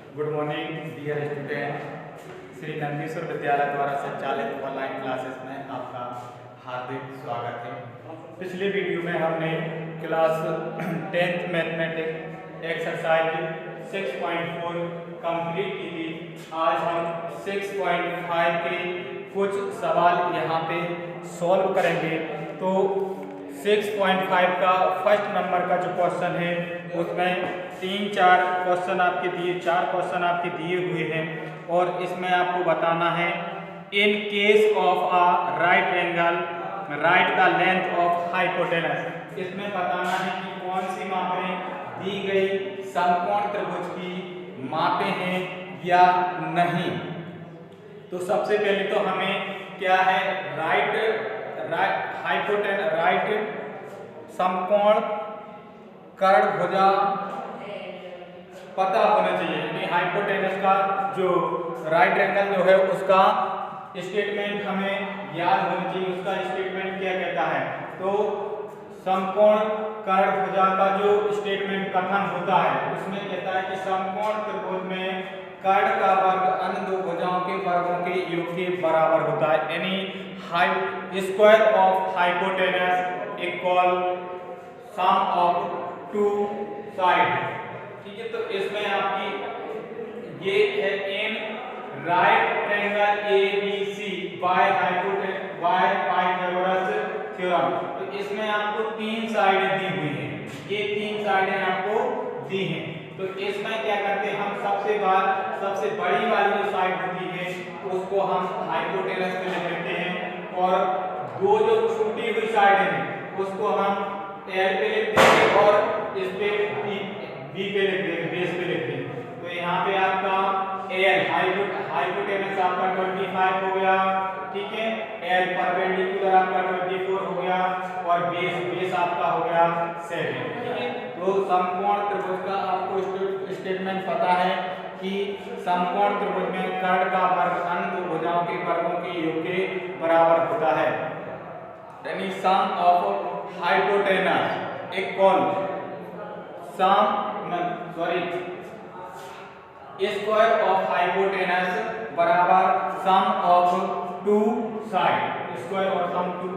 Good morning dear student. Shri Nandishwar Vidyalaya द्वारा संचालित online classes में आपका हार्दिक स्वागत है। पिछले वीडियो में हमने class 10th mathematics exercise 6.4 complete की थी। आज हम 6.5 के कुछ सवाल यहाँ पे सॉल्व करेंगे। तो 6.5 का फर्स्ट नंबर का जो क्वेश्चन है उसमें 4 क्वेश्चन आपके दिए हुए हैं और इसमें आपको बताना है in case of a right angle right the length of hypotenuse. इसमें बताना है कि कौन सी मापें दी गई समकोण त्रिभुज की मापें हैं या नहीं। तो सबसे पहले तो हमें क्या है राइट समकोण कर्ण भुजा पता होना चाहिए। यानी हाइपोटेनस का जो राइट एंगल जो है उसका स्टेटमेंट हमें याद होना चाहिए। उसका स्टेटमेंट क्या कहता है? तो समकोण कर्ण भुजा का जो स्टेटमेंट कथन होता है उसमें कहता है कि समकोण त्रिभुज में कर्ण का वर्ग अन्य दो भुजाओं के वर्गों के योग के बराबर होता है। यानी square of hypotenuse equal sum of two side. ठीक है, तो इसमें आपकी ये है in right angle ABC by Pythagoras theorem. तो इसमें आपको 3 साइडें दी हुई हैं। ये 3 साइडें आपको दी हैं। तो इसमें क्या करते हैं हम सबसे बड़ी वाली जो साइड होती है उसको हम हाइपोटेनस पे लिख लेते हैं और दो जो छूटी हुई साइड है उसको हम L पे लिखते हैं और इस पे B पे लिखते हैं, बेस पे लिखते हैं। तो यहाँ पे आपका L हाइपोटेनस आपका 25 हो गया। ठीक है, L परपेंडिकुलर आपका 24 हो गया और बेस आपका हो गया 7। ठीक है, तो समकोण त्रिभुज का आपको स्टेटमेंट पता है कि समकोण त्रिभुज में कर्ण का वर्ग अन्य दो भुजाओं के वर्गों के योग के बराबर होता है। यानी sum of hypotenuse equal square of hypotenuse बराबर sum of two side. Square और सम टू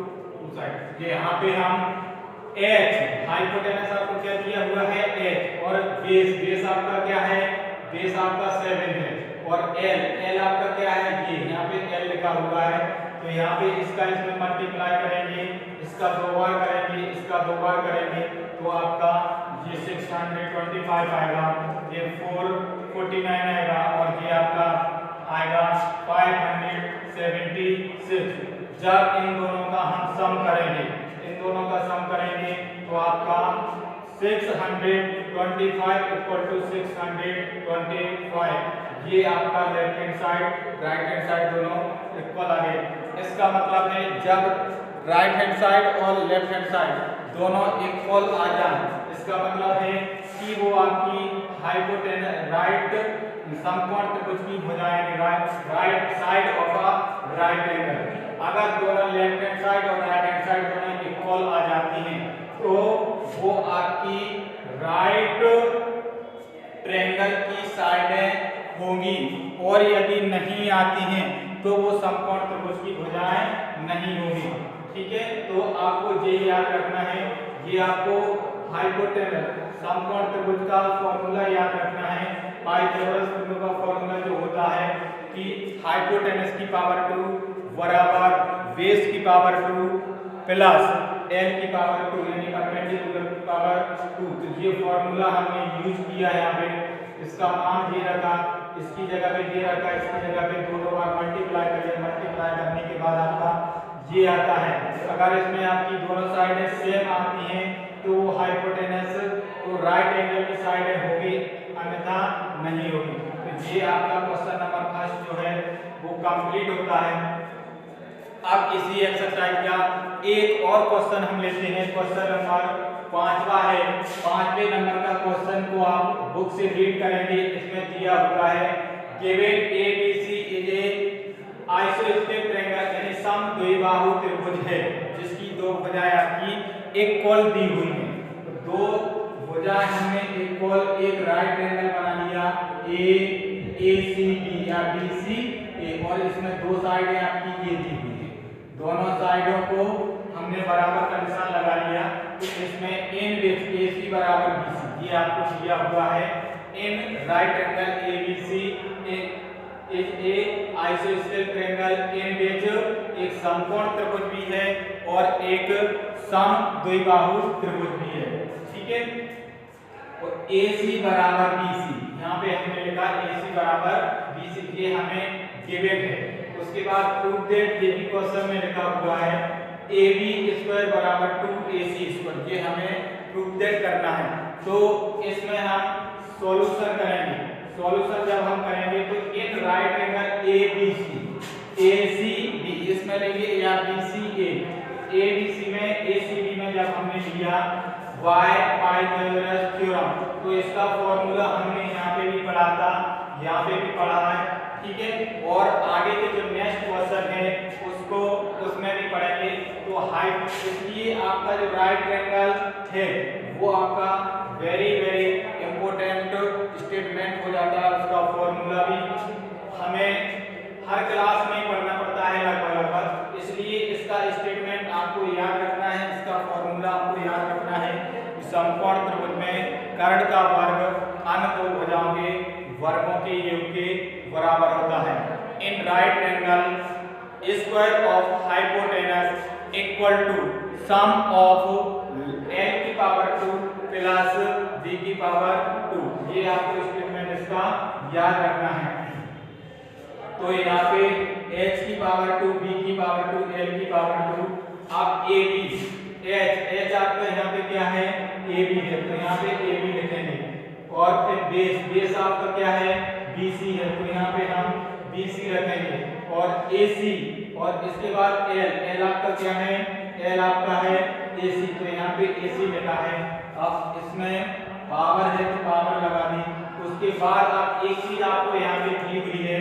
साइड। ये यहाँ पे हम H हाइपोटेनस आपको क्या दिया हुआ है H और बेस आपका क्या है? बेस आपका 7 है और L आपका क्या है? ये यहाँ पे L लिखा हुआ है। तो यहाँ पे इसमें मल्टीप्लाई करेंगे, इसका 2 बार करेंगे, इसका 2 बार करेंगे तो आपका ये 625 आएगा, ये 449 आएगा और ये आपका आएगा 576। जब इन दोनों का हम सम करेंगे तो आपका 625 इक्वल टू 625। ये आपका left hand side right hand side दोनों इक्वल आ गए। इसका मतलब है जब राइट हैंड साइड और लेफ्ट हैंड साइड दोनों इक्वल आ जाए इसका मतलब है कि वो आपकी हाइपोटेनस राइट समकोण त्रिभुज की भुजाएं right side of a right angle. अगर दोनों लेफ्ट हैंड साइड और राइट हैंड साइड दोनों इक्वल आ जाती हैं तो वो आपकी राइट ट्रायंगल की साइडें होंगी और यदि नहीं आती हैं तो वो समकोण त्रिभुज की भुजाएं नहीं होंगी। ठीक है, तो आपको ये याद रखना है। ये आपको हाइपोटेनस समकोण त्रिभुज का फॉर्मूला याद रखना है। पाइथागोरस थ्योरम का फॉर्मूला जो होता है कि हाइपोटेनस की पावर 2 बराबर बेस की पावर 2 प्लस L की पावर 2 यानी परपेंडिकुलर की पावर 2। तो ये फॉर्मूला हमने यूज किया है यहाँ पे। इसका मान ये रखा, इसकी जगह पे ये रखा, इसकी जगह पे 2 बार मल्टीप्लाई करिए। मल्टीप्लाई करने के बाद आपका ये आता है। अगर इसमें आपकी दोनों साइडें सेम आती हैं तो वो हाइपोटेनस तो राइट एंगल की साइडें होगी, अन्यथा नहीं होगी। तो ये आपका क्वेश्चन नंबर फर्स्ट जो है वो कंप्लीट होता है। अब इसी एक्सरसाइज का एक और क्वेश्चन हम लेते हैं। क्वेश्चन नंबर 5वां है। 5वें नंबर का क्वेश्चन को आप बुक से रीड करेंगे। इसमें दिया हुआ है गिवन ABC इज ए आइसोस्केलेटल ट्रायंगल यानी समद्विबाहु त्रिभुज है जिसकी दो भुजाएं आपकी इक्वल दी हुई हैं। तो दो भुजाएं हमने इक्वल एक राइट एंगल बना लिया ACB या BCA, और इसमें दो साइड है आपकी AB भी है। दोनों साइडों को हमने बराबर का निशान लगा लिया। तो इसमें इन बीच AC बराबर BC ये आपको दिया हुआ है। In right angle ABC is a isosceles triangle, इन बीच एक समकोण त्रिभुज भी है और एक समद्विबाहु त्रिभुज भी है। ठीक है, और AC बराबर BC, यहाँ पे हमने लिखा AC बराबर BC, ये हमें गिवन है। उसके बाद प्रूव दैट, ये भी क्वेश्चन में लिखा हुआ है AB स्क्वायर बराबर 2AC स्क्वायर, ये हमें प्रूव दैट करना है। तो इसमें हम सॉल्यूशन करेंगे। सॉल्यूशन जब हम करेंगे तो इन राइट एंगल ABC ACB इसमें लेंगे या BCA, ABC में ACB में जब हमने लिया y पाइथागोरस थ्योरम, तो इसका फॉर्मूला हमने यहाँ पे भी पढ़ा था, यहाँ पे भी पढ़ा है। ठीक है, और आगे के जो नेक्स्ट क्वेश्चन है उसमें भी पढ़ेंगे। तो हाइट, इसलिए आपका जो राइट एंगल है वो आपका वेरी वेरी इंपॉर्टेंट स्टेटमेंट हो जाता है। उसका फॉर्मूला भी हमें हर क्लास में पढ़ना पड़ता है लगभग, इसलिए इसका स्टेटमेंट आपको याद रखना है, इसका फॉर्मूला आपको याद रखना है। समकोण त्रिभुज में कर्ण का वर्ग अन्य दो भुजाओं के वर्गों के योग के बराबर होता है। In right angle square of hypotenuse equal to sum of l की पावर 2 प्लस b की पावर 2, ये आपको स्टेटमेंट इसका याद रखना है। तो यहाँ पे h की पावर 2, b की पावर 2, l की पावर 2, आप ab h आपका यहाँ पे क्या है ab है, तो यहाँ पे ab लिखेंगे। और फिर बेस आपका क्या है BC है, तो यहाँ पे हम BC रखेंगे। और AC, और इसके बाद L आपका क्या है, L आपका है AC, तो यहाँ पे AC लिखा है। अब इसमें पावर है तो पावर लगा दी। उसके बाद आप एक चीज आपको यहाँ पे दी हुई है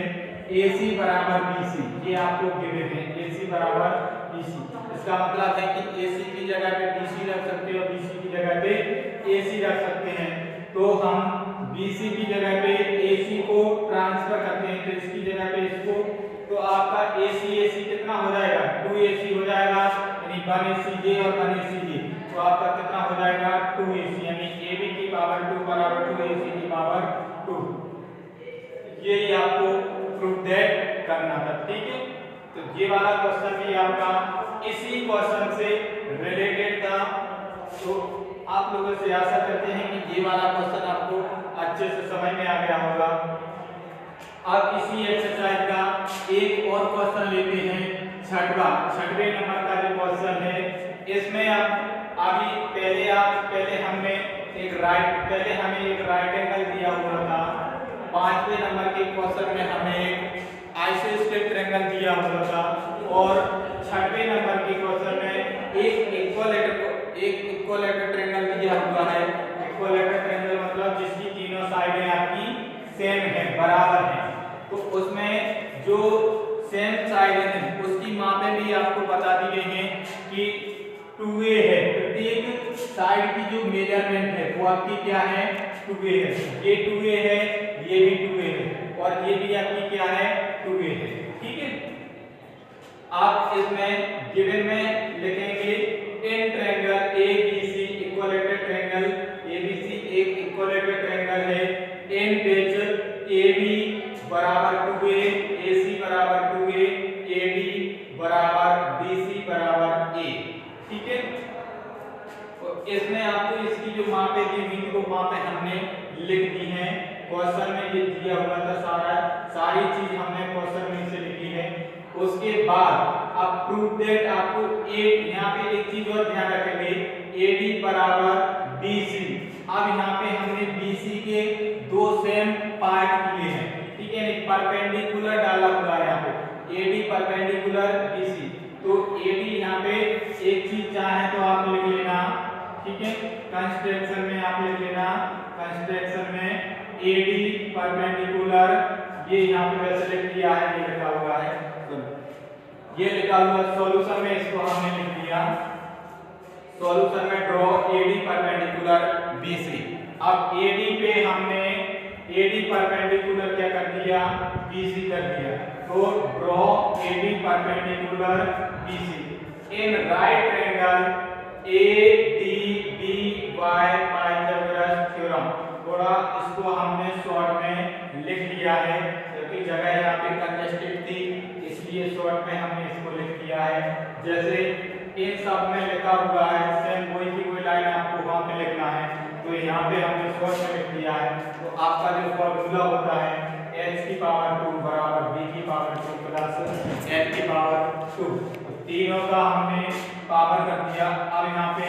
AC बराबर BC, ये आपको गिवन है AC बराबर BC। इसका मतलब है कि AC की जगह पे BC रख सकते हो, BC की जगह पे AC रख सकते हैं। तो हम BC की जगह पे AC को ट्रांसफर करते हैं, तो इसकी जगह पे इसको, तो आपका AC कितना हो जाएगा 2AC हो जाएगा, यानी 1ACJ और 1ACJ, तो आपका कितना हो जाएगा 2AC, यानी AB की पावर 2 बराबर 2AC की पावर 2। ये आपको प्रूव दैट करना था। ठीक है, तो ये वाला क्वेश्चन भी आपका इसी क्वेश्चन से रिलेटेड था। तो आप लोगों से आशा करते हैं कि ये वाला क्वेश्चन आपको अच्छे से समझ में आ गया होगा। अब इसी एक्सरसाइज का एक और क्वेश्चन लेते हैं, छठवें नंबर का जो क्वेश्चन है। इसमें पहले हमें एक राइट एंगल दिया हुआ था। पांचवें नंबर के क्वेश्चन में हमें एक आइसोसेलेस ट्रायंगल दिया हुआ था, और छठवें नंबर के क्वेश्चन में एक इक्विलैटरल ट्रायंगल दिया हुआ है। इक्विलैटरल ट्रायंगल मतलब जिसकी तीनों साइडें आपकी सेम है, बराबर है। तो उसमें जो सेम साइडें हैं उसकी मापें भी आपको बता दी गई हैं कि 2a है, प्रत्येक साइड की जो मेजरमेंट है वो आपकी क्या है 2a है। ये 2a है, ये भी 2a है, और ये भी आपकी क्या है 2a है। ठीक है, आप इसमें गिवन में लिखेंगे in triangle ABC equilateral triangle, ABC एक इक्विलैटरल ट्रायंगल है, इन बीच AB बराबर 2a, AC बराबर 2a, AD बराबर BC बराबर A। ठीक है, तो इसमें आपको इसकी जो मापें दी हुई वो मापें हमने लिख दी हैं। क्वेश्चन में ये दिया हुआ था, सारी चीज हमने क्वेश्चन में से लिखी है। उसके बाद अब प्रूव दैट आपको यहाँ पे एक चीज और ध्यान रखेंगे, AD बराबर BC। अब यहाँ पे हमने BC के दो सेम पार्ट किए हैं। ठीक है, परपेंडिकुलर डाला हुआ है यहाँ पे, AD परपेंडिकुलर BC। तो AD यहाँ पे एक चीज चाहे तो आप लिख लेना। ठीक है, कंस्ट्रक्शन में आप लिख लेना, कंस्ट्रक्शन में AD परपेंडिकुलर, ये यहाँ पे वैसे लिख दिया है, ये लिखा हुआ है, ये लिखा हुआ। सॉल्यूशन में इसको हमने लिख दिया, सॉल्यूशन में ड्रॉ AD परपेंडिकुलर BC। अब AD पे हमने AD परपेंडिकुलर क्या कर दिया, BC कर दिया। तो ड्रॉ AD परपेंडिकुलर BC इन right angle ADBY Pythagoras theorem. थोड़ा इसको हमने शॉर्ट में लिख लिया है क्योंकि जगह यहाँ पे कंजेस्टेड थी, इसलिए शॉर्ट में हमने इसको लिख दिया है। जैसे इन सब में लिखा हुआ है, सेम वही की कोई लाइन आपको वहां पे लिखना है, तो यहाँ पे हमने शॉर्ट में लिख दिया है। तो आपका जो फॉर्मूला होता है h की पावर 2 बराबर b की पावर 2 प्लस n की पावर 2, तीनों का हमने पावर कर दिया। अब यहाँ पे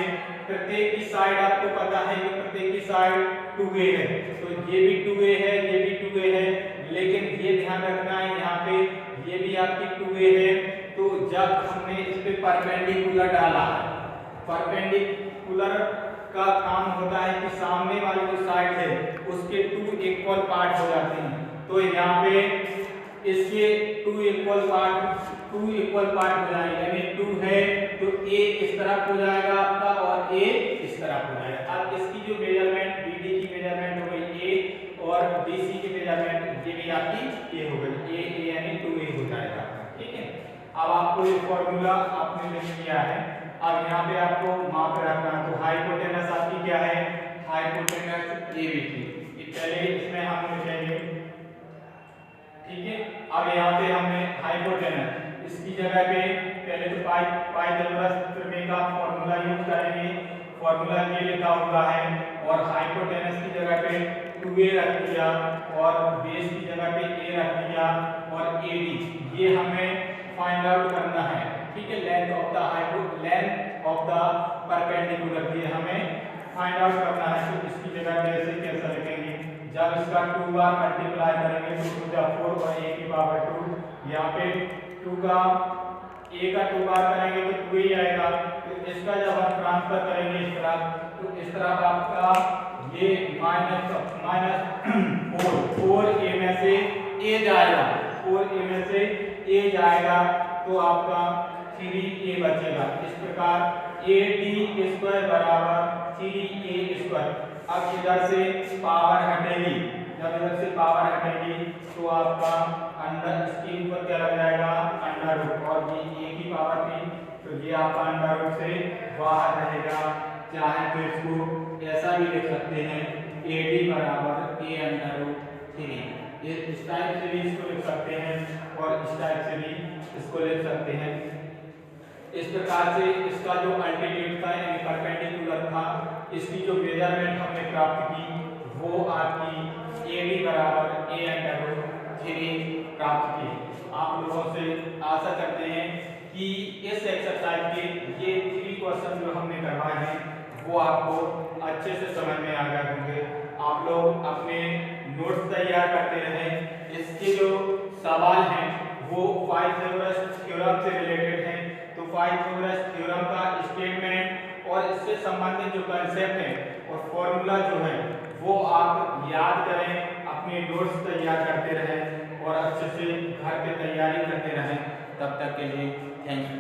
प्रत्येक की साइड आपको पता है कि प्रत्येक की साइड 2a है, तो ये भी 2a है, ये भी 2a है, लेकिन ये ध्यान रखना है यहाँ पे ये भी आपकी 2a है। तो जब हमने इस पे परपेंडिकुलर डाला है, परपेंडिकुलर का काम होता है कि सामने वाली जो साइड है उसके 2 इक्वल पार्ट हो जाते हैं। तो यहाँ पे इसके 2 इक्वल पार्ट हो जाएंगे, यानी 2 है तो a इस तरफ हो जाएगा आपका और a इस तरफ हो जाएगा। अब इसकी जो मेजरमेंट BD की मेजरमेंट हो गई a और BC की मेजरमेंट ये भी आपकी a हो गई, a यानी 2a हो जाएगा। ठीक है, अब आपको ये फॉर्मूला आपने लिख लिया है। अब यहाँ पे आपको माप रखना है, तो हाइपोटेनस आपकी क्या है, हाइपोटेनस AB थी, पहले इसमें हम लिखेंगे। ठीक है, अब यहाँ पे हमने हाइपोटेनस इसकी जगह पे पहले तो पाइथागोरस थ्योरम का फॉर्मूला यूज करेंगे। फॉर्मूला ये लिखा हुआ है और हाइपोटेनस की जगह पे 2a रख दिया और बेस की जगह पे a रख दिया और AD ये हमें फाइंड आउट करना है। ठीक है, लेंथ ऑफ द परपेंडिकुलर ये हमें फाइंड आउट करना है। तो इसकी जगह पे ऐसे कैसे लिखेंगे, जब इसका 2 बार मल्टीप्लाई करेंगे तो 2 × 4 और a की पावर 2, यहाँ पे 2 का a का 2 बार करेंगे तो 2 ही आएगा। तो इसका जब हम ट्रांसफर करेंगे इस तरफ, तो इस तरफ आपका ये -4a में से a जाएगा, 4a में से a जाएगा तो आपका 3a बचेगा। इस प्रकार AD² बराबर 3a²। अब इधर से पावर हटेगी, जब इधर से पावर हटेगी तो आपका अंडर इसके ऊपर क्या लग जाएगा, अंडर रूट, और ये a की पावर थी तो ये आपका अंडर रूट से बाहर रहेगा। चाहे तो इसको ऐसा भी लिख सकते हैं AD बराबर a√3, ये इस टाइप से भी इसको लिख सकते हैं और इस टाइप से भी इसको लिख सकते हैं। इस प्रकार से इसका जो अल्टीट्यूड था यानी परपेंडिकुलर था, इसकी जो मेजरमेंट हमने प्राप्त की वो आपकी AD बराबर a√3 प्राप्त की। आप लोगों से आशा करते हैं कि इस एक्सरसाइज के ये 3 क्वेश्चन जो हमने करवाए हैं वो आपको अच्छे से समझ में आ गए होंगे। आप लोग अपने नोट्स तैयार करते रहें। इसके जो सवाल हैं वो पाइथागोरस थ्योरम से रिलेटेड हैं, तो पाइथागोरस थ्योरम का स्टेटमेंट और इससे संबंधित जो कंसेप्ट है और फॉर्मूला जो है वो आप याद करें, अपने नोट्स तैयार करते रहें और अच्छे से घर पे तैयारी करते रहें। तब तक के लिए थैंक यू।